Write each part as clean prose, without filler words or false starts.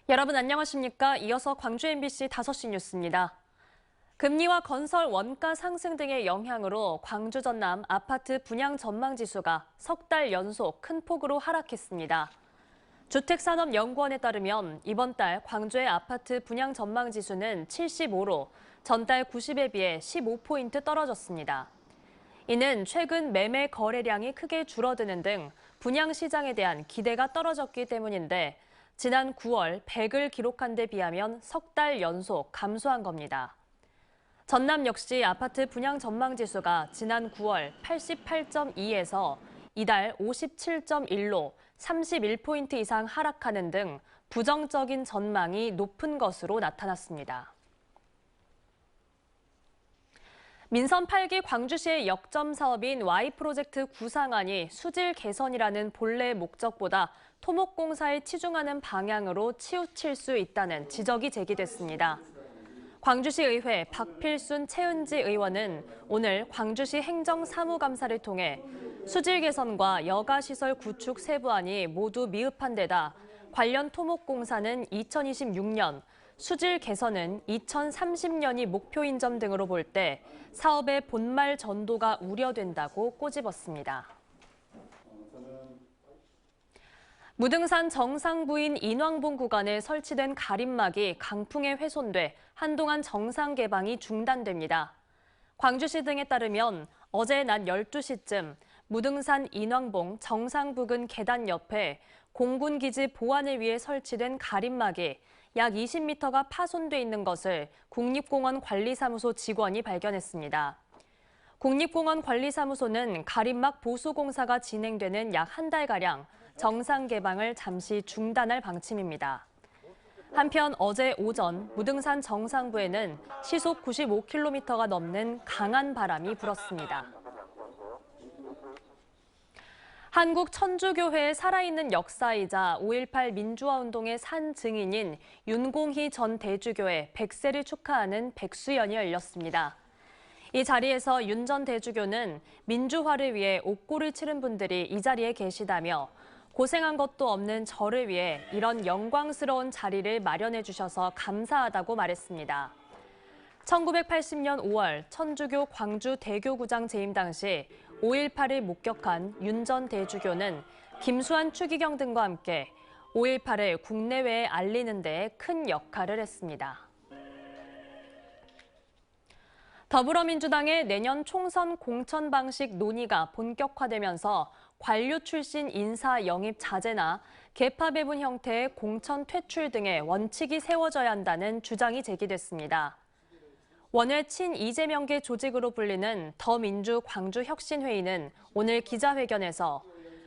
여러분 안녕하십니까? 이어서 광주 MBC 5시 뉴스입니다. 금리와 건설 원가 상승 등의 영향으로 광주 전남 아파트 분양 전망 지수가 석 달 연속 큰 폭으로 하락했습니다. 주택산업연구원에 따르면 이번 달 광주의 아파트 분양 전망 지수는 75로 전달 90에 비해 15포인트 떨어졌습니다. 이는 최근 매매 거래량이 크게 줄어드는 등 분양 시장에 대한 기대가 떨어졌기 때문인데 지난 9월 100을 기록한 데 비하면 석 달 연속 감소한 겁니다. 전남 역시 아파트 분양 전망 지수가 지난 9월 88.2에서 이달 57.1로 31포인트 이상 하락하는 등 부정적인 전망이 높은 것으로 나타났습니다. 민선 8기 광주시의 역점 사업인 Y프로젝트 구상안이 수질 개선이라는 본래 목적보다 토목공사에 치중하는 방향으로 치우칠 수 있다는 지적이 제기됐습니다. 광주시의회 박필순 최은지 의원은 오늘 광주시 행정사무감사를 통해 수질 개선과 여가시설 구축 세부안이 모두 미흡한 데다 관련 토목공사는 2026년, 수질 개선은 2030년이 목표인 점 등으로 볼 때 사업의 본말 전도가 우려된다고 꼬집었습니다. 무등산 정상부인 인왕봉 구간에 설치된 가림막이 강풍에 훼손돼 한동안 정상 개방이 중단됩니다. 광주시 등에 따르면 어제 낮 12시쯤 무등산 인왕봉 정상 부근 계단 옆에 공군기지 보안을 위해 설치된 가림막이 약 20m가 파손돼 있는 것을 국립공원 관리사무소 직원이 발견했습니다. 국립공원 관리사무소는 가림막 보수 공사가 진행되는 약 한 달가량 정상 개방을 잠시 중단할 방침입니다. 한편 어제 오전 무등산 정상부에는 시속 95km가 넘는 강한 바람이 불었습니다. 한국 천주교회의 살아있는 역사이자 5.18 민주화운동의 산 증인인 윤공희 전 대주교의 100세를 축하하는 백수연이 열렸습니다. 이 자리에서 윤 전 대주교는 민주화를 위해 옥고를 치른 분들이 이 자리에 계시다며 고생한 것도 없는 저를 위해 이런 영광스러운 자리를 마련해 주셔서 감사하다고 말했습니다. 1980년 5월 천주교 광주 대교구장 재임 당시 5.18을 목격한 윤 전 대주교는 김수환 추기경 등과 함께 5.18을 국내외에 알리는 데 큰 역할을 했습니다. 더불어민주당의 내년 총선 공천 방식 논의가 본격화되면서 관료 출신 인사 영입 자제나 계파 배분 형태의 공천 퇴출 등의 원칙이 세워져야 한다는 주장이 제기됐습니다. 원외 친이재명계 조직으로 불리는 더민주 광주혁신회의는 오늘 기자회견에서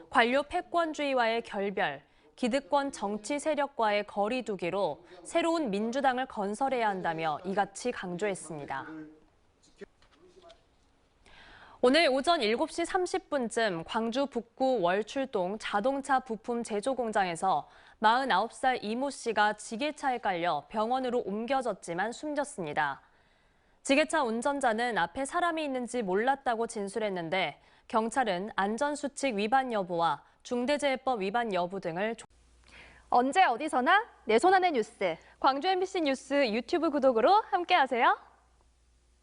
관료 패권주의와의 결별, 기득권 정치 세력과의 거리 두기로 새로운 민주당을 건설해야 한다며 이같이 강조했습니다. 오늘 오전 7시 30분쯤 광주 북구 월출동 자동차 부품 제조 공장에서 49살 이모 씨가 지게차에 깔려 병원으로 옮겨졌지만 숨졌습니다. 지게차 운전자는 앞에 사람이 있는지 몰랐다고 진술했는데 경찰은 안전수칙 위반 여부와 중대재해법 위반 여부 등을 언제 어디서나 내 손 안의 뉴스. 광주 MBC 뉴스 유튜브 구독으로 함께하세요.